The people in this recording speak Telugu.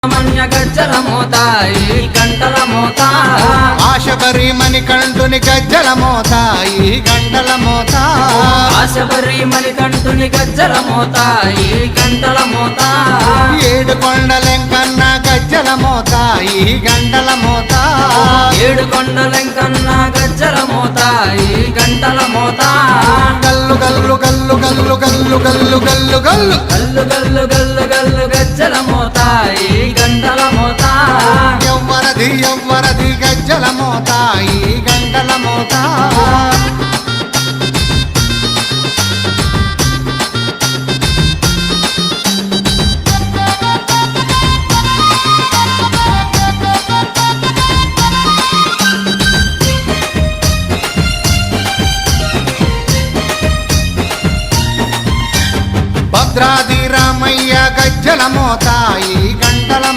మన్య గజ్జల మోత ఈ గంటల మోత ఆశబరి మణికంఠుని గజ్జల మోత ఈ గంటల మోత ఆశబరి మణికంఠుని గజ్జల మోత ఈ గంటల మోత ఏడు కొండలెంకన్న గజ్జల మోత ఈ గంటల మోత ఏడు కొండలెంకన్న గజ్జల మోత ఈ గంటల మోత గల్లు గల్లు గల్లు గల్లు గల్లు గల్లు గల్లు గల్లు గల్లు గల్లు గల్లు గల్లు గజ్జల మోత ఈ గంటల మోత ఎవ్వరది ఎవ్వరది గజ్జల మోత ఈ గంటల మోత భద్రాది రామయ్య గజ్జల మోత